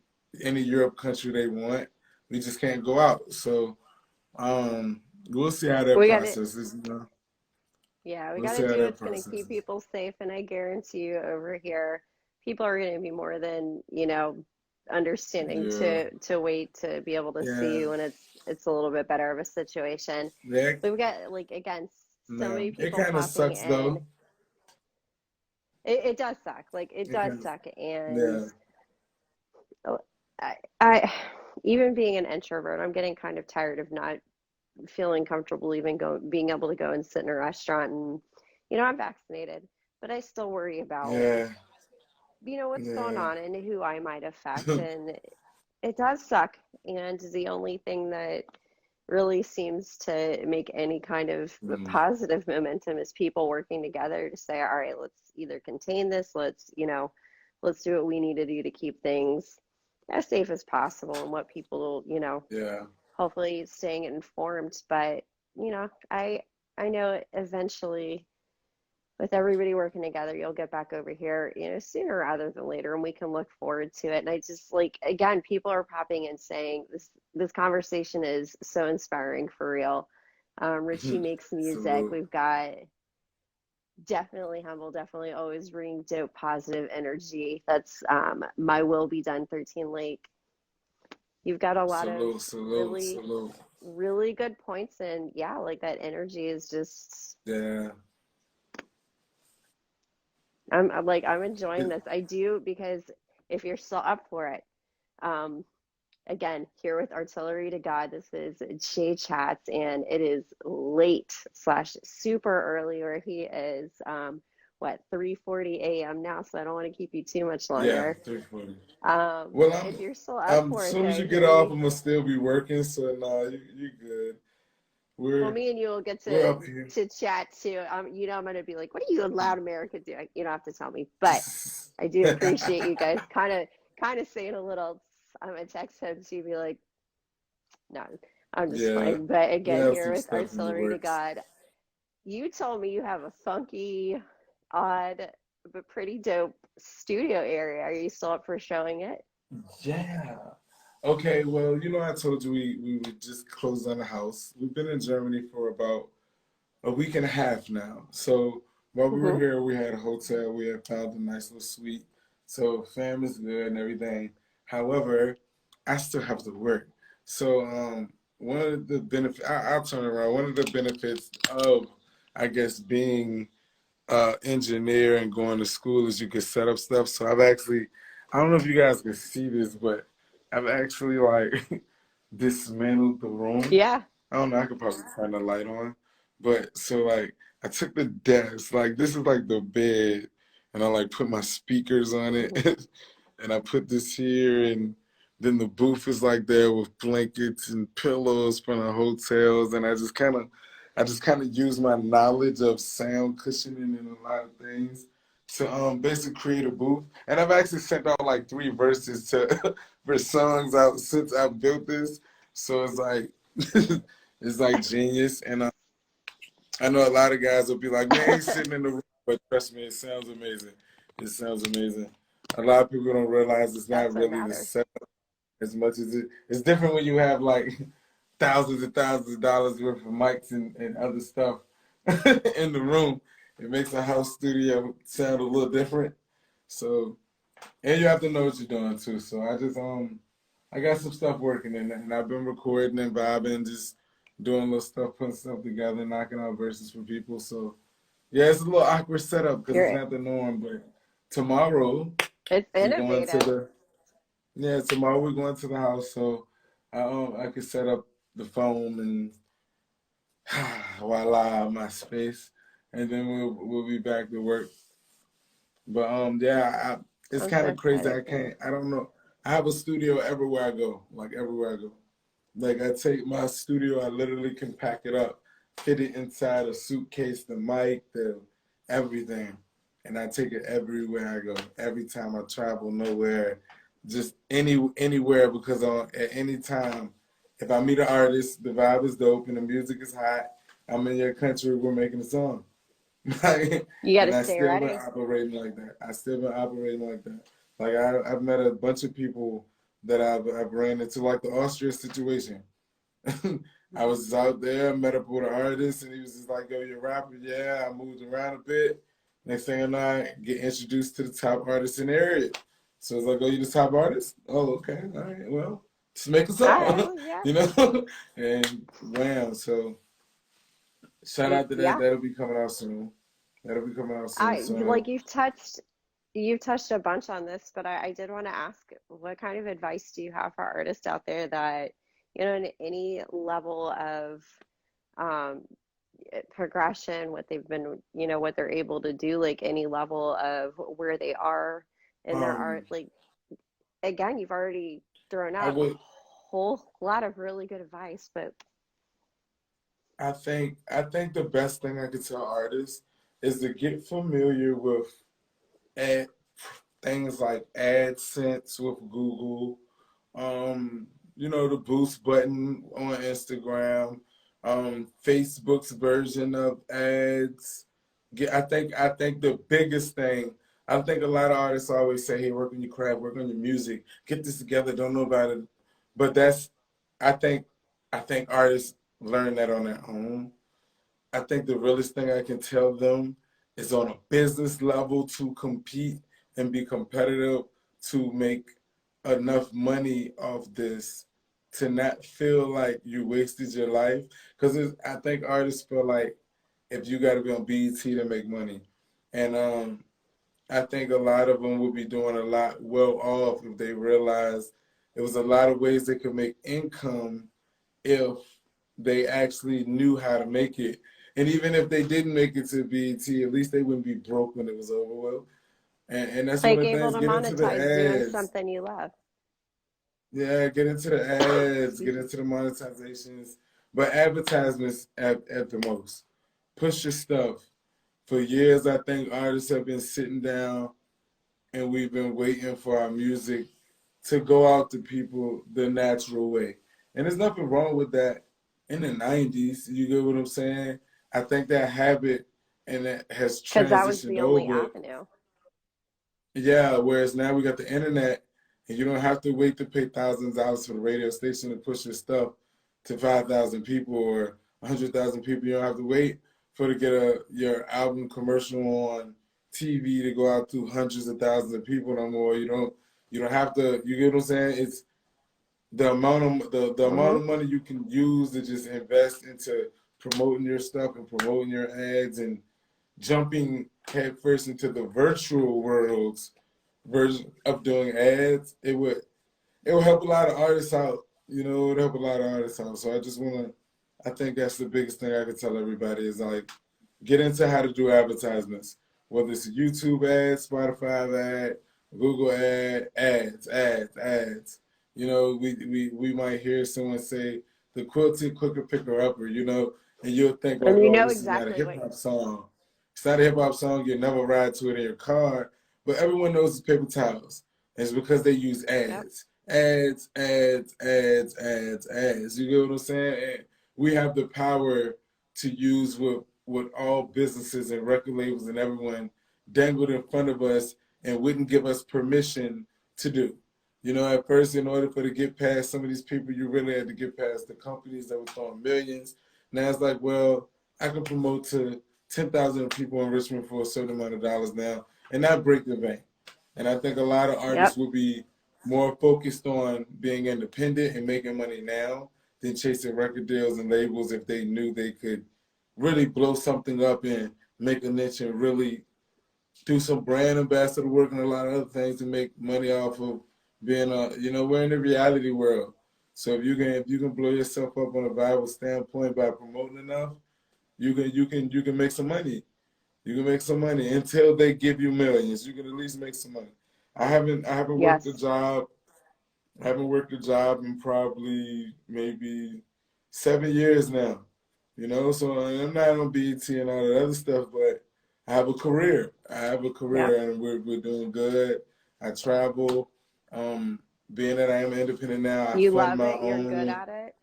S3: any Europe country they want. We just can't go out. So we'll see how that
S2: We got to,
S3: process is. You know,
S2: yeah, we
S3: we'll
S2: got
S3: see
S2: to
S3: how
S2: do
S3: that
S2: what's going to
S3: process
S2: keep
S3: is.
S2: people safe. And I guarantee you over here, people are going to be more than, understanding
S3: Yeah,
S2: to wait to be able to see
S3: yeah,
S2: you when it's a little bit better of a situation.
S3: yeah.
S2: But we got like again, so
S3: No,
S2: many
S3: it
S2: people
S3: kind of
S2: popping
S3: sucks
S2: in.
S3: though.
S2: It does suck. Like it
S3: It
S2: does
S3: kind of,
S2: suck. And
S3: yeah.
S2: I even being an introvert, I'm getting kind of tired of not feeling comfortable even being able to go and sit in a restaurant and I'm vaccinated, but I still worry about
S3: Yeah,
S2: what's going
S3: yeah.
S2: on and who I might affect, and it does suck. And the only thing that really seems to make any kind of
S3: Mm,
S2: positive momentum is people working together to say, all right, let's either contain this, let's do what we need to do to keep things as safe as possible and what people,
S3: yeah.
S2: hopefully staying informed. But I know eventually with everybody working together, you'll get back over here, sooner rather than later, and we can look forward to it. And I just like, again, people are popping and saying this conversation is so inspiring for real. Richie makes music.
S3: Salute.
S2: We've got definitely humble, definitely always bring dope positive energy. That's my will be done 13 Lake. You've got a lot of
S3: Salute, salute,
S2: really,
S3: salute.
S2: really good points, and yeah, like that energy is just
S3: Yeah.
S2: I'm enjoying this. I do, because if you're still up for it, um, again, here with Artillery to God, this is JChats, and it is late slash super early where he is. What 3:40 a.m. now, so I don't want to keep you too much
S3: Yeah,
S2: longer.
S3: 340.
S2: Um,
S3: Well,
S2: if you're still up
S3: as
S2: for it,
S3: soon as
S2: though,
S3: you get off, I'm gonna still be working. So nah, you good.
S2: well,
S3: We're
S2: me and you will get
S3: we're
S2: to
S3: up here.
S2: chat too. I'm gonna be like, "What are you in loud America doing?" You don't have to tell me, but I do appreciate you guys kind of saying a little. I'm gonna text him to be like, "No, I'm just
S3: Yeah,
S2: playing." But
S3: we
S2: again,
S3: have
S2: here
S3: some
S2: with
S3: stuff in the
S2: Artillery to
S3: works.
S2: God, you told me you have a funky, odd, but pretty dope studio area. Are you still up for showing it?
S3: Yeah. Okay, well, I told you we would just close on the house. We've been in Germany for about a week and a half now. So while we were
S2: Mm-hmm.
S3: here, we had a hotel. We had found a nice little suite. So fam is good and everything. However, I still have to work. So one of the benefits, I'll turn around. One of the benefits of, I guess, being engineer and going to school is you can set up stuff. So I don't know if you guys can see this, but I've actually like dismantled the room.
S2: Yeah.
S3: I don't know, I could probably turn the light on. But so like I took the desk, like this is like the bed, and I like put my speakers on it
S2: Mm-hmm.
S3: and I put this here and then the booth is like there with blankets and pillows from the hotels and I just kind of use my knowledge of sound cushioning and a lot of things to basically create a booth. And I've actually sent out like 3 verses to for songs out since I built this. So it's like it's like genius. And I know a lot of guys will be like, man, he's sitting in the room, but trust me, it sounds amazing. It sounds amazing. A lot of people don't realize it's not
S2: That's what
S3: really the
S2: matters.
S3: set as much as it's different when you have like thousands and thousands of dollars worth of mics and other stuff in the room. It makes a house studio sound a little different. So, and you have to know what you're doing too. So I got some stuff working in it, and I've been recording and vibing, just doing little stuff, putting stuff together, knocking out verses for people. So yeah, it's a little awkward setup because it's
S2: You're
S3: not the norm. But tomorrow
S2: it's
S3: we're going to
S2: innovative.
S3: the tomorrow we're going to the house, so I could set up the phone and voila, my space, and then we'll be back to work. But yeah, it's
S2: I'm
S3: kind
S2: so
S3: of crazy.
S2: excited for you.
S3: I don't know. I have a studio everywhere I go, like everywhere I go. Like I take my studio, I literally can pack it up, fit it inside a suitcase, the mic, the everything. and I take it everywhere I go. Every time I travel, nowhere, just anywhere, because at any time, if I meet an artist, the vibe is dope and the music is hot, I'm in your country, we're making a song. Like,
S2: You got to
S3: and I
S2: stay
S3: still been
S2: ready.
S3: operating like that. I still been operating like that. Like I've met a bunch of people that I've ran into, like the Austria situation. I was out there, met up with an artist, and he was just like, "Yo, you're a rapper?" Yeah, I moved around a bit. Next thing I know, I get introduced to the top artists in the area. So it's like, "Oh, you the top artist? Oh, okay, all right, well, just make a
S2: All right,
S3: song,"
S2: well, yeah.
S3: you know? And wham! So shout out to that.
S2: Yeah.
S3: That'll be coming out soon. That'll be coming out soon. So
S2: Like you've touched a bunch on this, but I did want to ask, what kind of advice do you have for artists out there that, in any level of um, progression, what they've been, what they're able to do, like any level of where they are in their art,
S3: um,
S2: like again, you've already thrown
S3: I
S2: out a
S3: would.
S2: whole lot of really good advice, but
S3: I think the best thing I could tell artists is to get familiar with ad, things like AdSense with Google, the boost button on Instagram, Facebook's version of ads. I think the biggest thing. I think a lot of artists always say, "Hey, work on your craft, work on your music, get this together." Don't know about it, but I think, I think artists learn that on their own. I think the realest thing I can tell them is, on a business level, to compete and be competitive, to make enough money off this, to not feel like you wasted your life. Because I think artists feel like if you got to be on BET to make money. And I think a lot of them would be doing a lot well off if they realized there was a lot of ways they could make income if they actually knew how to make it. And even if they didn't make it to BET, at least they wouldn't be broke when it was over with. And that's one
S2: like
S3: of the
S2: able
S3: things.
S2: to
S3: Get into the
S2: monetize doing
S3: ads.
S2: something you love.
S3: Yeah, get into the ads,
S2: Excuse
S3: get
S2: me.
S3: into the monetizations, but advertisements at the most. Push your stuff. For years, I think artists have been sitting down and we've been waiting for our music to go out to people the natural way. And there's nothing wrong with that in the 90s. You get what I'm saying? I think that habit and that has
S2: Because that was
S3: transitioned
S2: the only
S3: over.
S2: avenue.
S3: Yeah, whereas now we got the internet, and you don't have to wait to pay thousands of dollars for the radio station to push your stuff to 5,000 people or 100,000 people. You don't have to wait for to get your album commercial on TV to go out to hundreds of thousands of people no more. You don't have to. You get what I'm saying? It's the amount
S2: Hmm.
S3: of money you can use to just invest into promoting your stuff and promoting your ads and jumping headfirst into the virtual world's version of doing ads. It would help a lot of artists out. It would help a lot of artists out. So I think that's the biggest thing I could tell everybody is, like, get into how to do advertisements. Whether it's a YouTube ad, Spotify ad, Google ad, ads. We might hear someone say the quilted quicker picker upper, and you'll think like,
S2: And you
S3: "Oh,
S2: know
S3: this is not a
S2: exactly
S3: hip
S2: what.
S3: hop song." It's not a hip hop song. You'll never ride to it in your car, but everyone knows it's paper towels. And it's because they use
S2: Yep.
S3: ads, ads. You get what I'm saying? And we have the power to use what all businesses and record labels and everyone dangled in front of us and wouldn't give us permission to do. At first, in order for to get past some of these people, you really had to get past the companies that were throwing millions. Now it's like, well, I can promote to 10,000 people in Richmond for a certain amount of dollars now and not break the bank. And I think a lot of artists
S2: Yep.
S3: will be more focused on being independent and making money now than chasing record deals and labels if they knew they could really blow something up and make a niche and really do some brand ambassador work and a lot of other things to make money off of being we're in the reality world. So if you can blow yourself up on a viable standpoint by promoting enough, you can make some money. You can make some money until they give you millions. You can at least make some money. I haven't worked a
S2: Yes.
S3: job. I haven't worked a job in probably maybe 7 years now. So I'm not on BET and all that other stuff, but I have a career. I have a
S2: Yeah.
S3: career, and we're doing good. I travel. Being that I am independent now, I
S2: You
S3: fund
S2: love
S3: my
S2: it. You're good
S3: own.
S2: at it.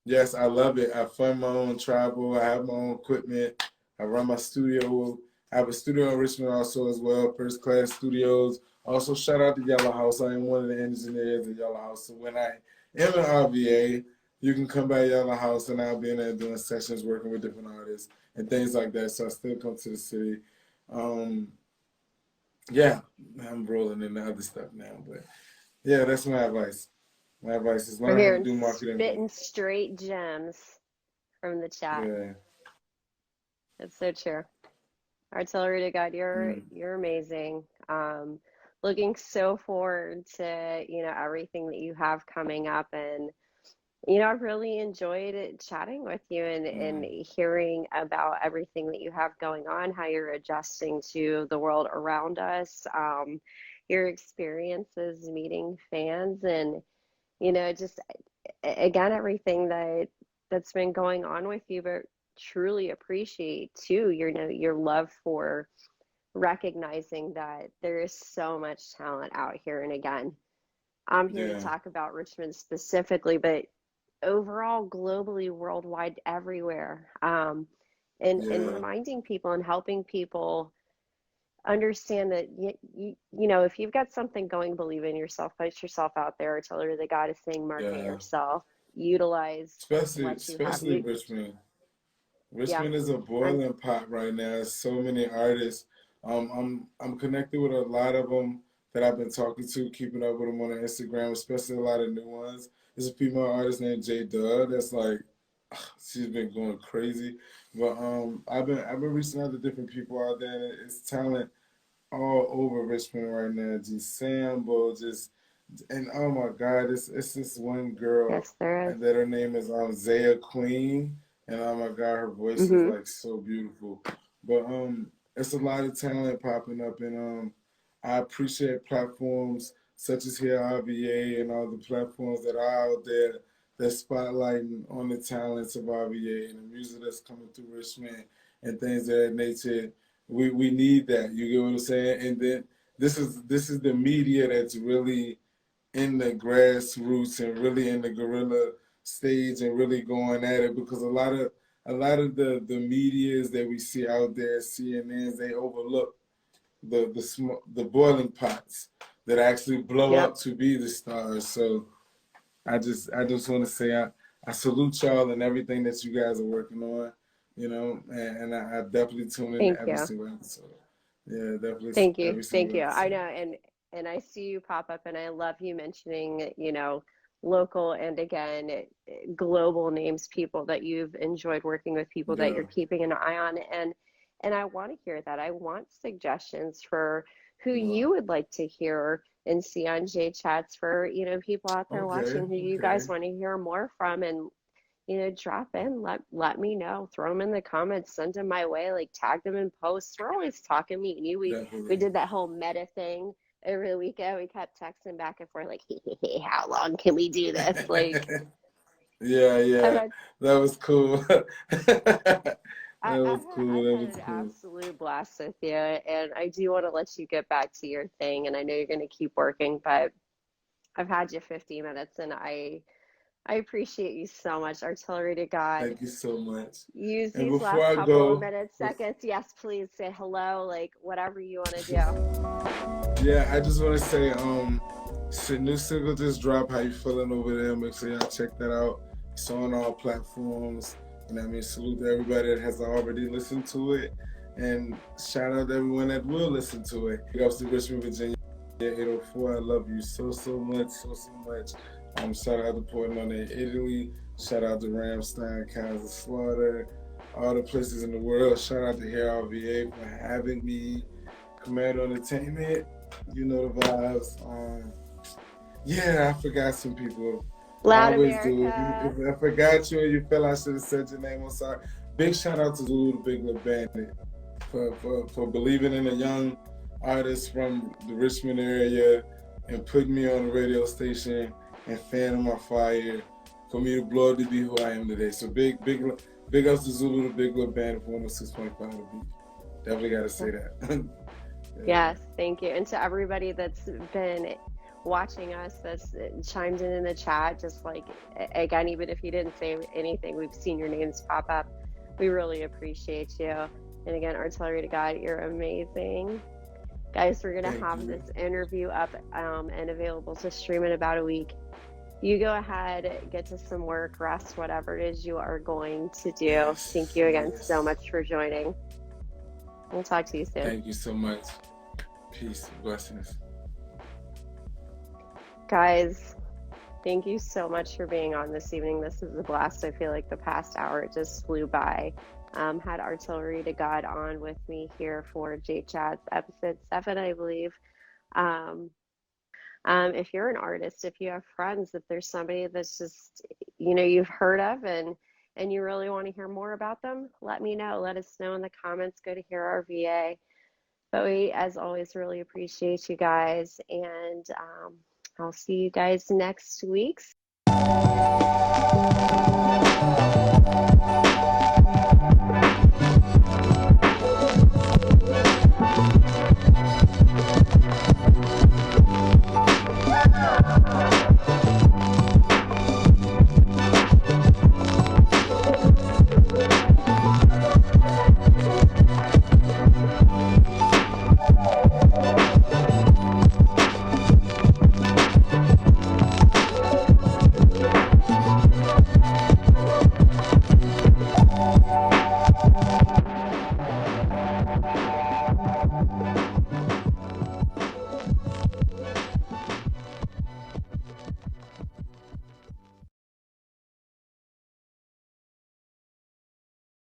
S3: Yes, I love it. I fund my own travel. I have my own equipment. I run my studio. I have a studio in Richmond also as well, First Class Studios. Also, shout out to Yellow House. I am one of the engineers at Yellow House. So when I am in RVA, you can come by Yellow House and I'll be in there doing sessions, working with different artists and things like that. So I still come to the city. Yeah, I'm rolling in the other stuff now. But yeah, that's my advice. My advice is
S2: We're
S3: learn how to
S2: hearing
S3: do marketing.
S2: spitting straight gems from the chat.
S3: Yeah.
S2: It's so true. Artillery to God,
S3: Mm.
S2: you're amazing. Looking so forward to, everything that you have coming up. And, I've really enjoyed chatting with you and
S3: Mm.
S2: hearing about everything that you have going on, how you're adjusting to the world around us, your experiences meeting fans, and, just again, everything that's been going on with you, but truly appreciate too, your love for recognizing that there is so much talent out here. And again, I'm here to
S3: Yeah.
S2: talk about Richmond specifically, but overall, globally, worldwide, everywhere. And
S3: Yeah.
S2: reminding people and helping people understand that if you've got something going, believe in yourself, put yourself out there. Tell her that God is saying, market
S3: Yeah.
S2: yourself, utilize
S3: Especially
S2: what you have.
S3: especially Richmond.
S2: Yeah,
S3: Richmond is a
S2: I'm,
S3: boiling pot right now. There's so many artists. I'm connected with a lot of them that I've been talking to, keeping up with them on Instagram, especially a lot of new ones. There's a female artist named J Dub that's like she's been going crazy. But I've been reaching out to different people out there, and it's talent all over Richmond right now. Just Sambo, just and oh my God, it's this one girl,
S2: yes, there is.
S3: and that her name is Zaya Queen, and oh my God, her voice is
S2: Mm-hmm.
S3: like so beautiful. But it's a lot of talent popping up, and I appreciate platforms such as HearRVA and all the platforms that are out there that's spotlighting on the talents of RVA and the music that's coming through Richmond and things of that nature. We need that. You get what I'm saying? And then this is the media that's really in the grassroots and really in the guerrilla stage and really going at it, because a lot of the medias that we see out there, CNNs, they overlook the boiling pots that actually blow
S2: Yep.
S3: up to be the stars. So I just want to say I salute y'all and everything that you guys are working on, and I definitely tune in to
S2: Thank
S3: every
S2: you.
S3: single episode. Yeah, definitely
S2: Thank you.
S3: every
S2: Thank
S3: single
S2: you. I
S3: episode.
S2: know, and I see you pop up, and I love you mentioning, local and again, global names, people that you've enjoyed working with, people that
S3: Yeah,
S2: you're keeping an eye on, and I want to hear that. I want suggestions for who
S3: yeah.
S2: you would like to hear and see on JChats for, people out there
S3: Okay,
S2: watching who you guys
S3: okay.
S2: want to hear more from, and drop in, let me know, throw them in the comments, send them my way, like tag them in posts. We're always talking, me and you. We
S3: Definitely.
S2: did that whole meta thing over the weekend. We kept texting back and forth, like, hey, how long can we do this? Like,
S3: Yeah,
S2: I've
S3: yeah.
S2: had
S3: That was cool. That
S2: I've
S3: was
S2: had
S3: cool.
S2: I've
S3: That
S2: had
S3: was
S2: an
S3: cool.
S2: absolute blast with you, and I do want to let you get back to your thing, and I know you're going to keep working, but I've had you 50 minutes, and I appreciate you so much. Artillery to God.
S3: Thank you so much.
S2: Use
S3: And
S2: these
S3: before
S2: last
S3: I
S2: couple of
S3: go,
S2: minutes, seconds. Yes, please say hello, like whatever you want to do.
S3: yeah, I just want to say, new single just dropped. How you feeling over there? Make sure y'all check that out. It's on all platforms. And I mean, salute to everybody that has already listened to it. And shout out to everyone that will listen to it. Big ups to Richmond, Virginia, 804. I love you so much, so much. Shout out to Portland, Italy. Shout out to Ramstein, Kansas Slaughter, all the places in the world. Shout out to HearRVA for having me. Commando Entertainment, you know the vibes. Yeah, I forgot some people. I
S2: Loud
S3: always do.
S2: America.
S3: If I forgot you and you feel I should have said your name, I'm sorry. Big shout out to Zulu, the Big Lil Bandit, for believing in a young artist from the Richmond area and putting me on the radio station and fanning my fire for me to blow up to be who I am today. So big ups to Zulu, the Big Lil Bandit for 106.5 The Beat. Definitely got to say that. Yeah.
S2: Yes, thank you. And to everybody that's been watching us, that's chimed in the chat, just like, again, even if you didn't say anything, we've seen your names pop up. We really appreciate you. And again, Artillery to God, you're amazing. Guys, we're going to
S3: Thank
S2: have
S3: you.
S2: this interview up and available to stream in about a week. You go ahead, get to some work, rest, whatever it is you are going to do.
S3: Yes.
S2: Thank you again
S3: Yes.
S2: so much for joining. We'll talk to you soon.
S3: Thank you so much. Peace. Blessings.
S2: Guys, thank you so much for being on this evening. This is a blast. I feel like the past hour just flew by. Had Artillery to God on with me here for JChats episode 7, I believe. If you're an artist, if you have friends, if there's somebody that's just, you've heard of and you really want to hear more about them, let me know. Let us know in the comments. Go to HearRVA. But we, as always, really appreciate you guys. And I'll see you guys next week.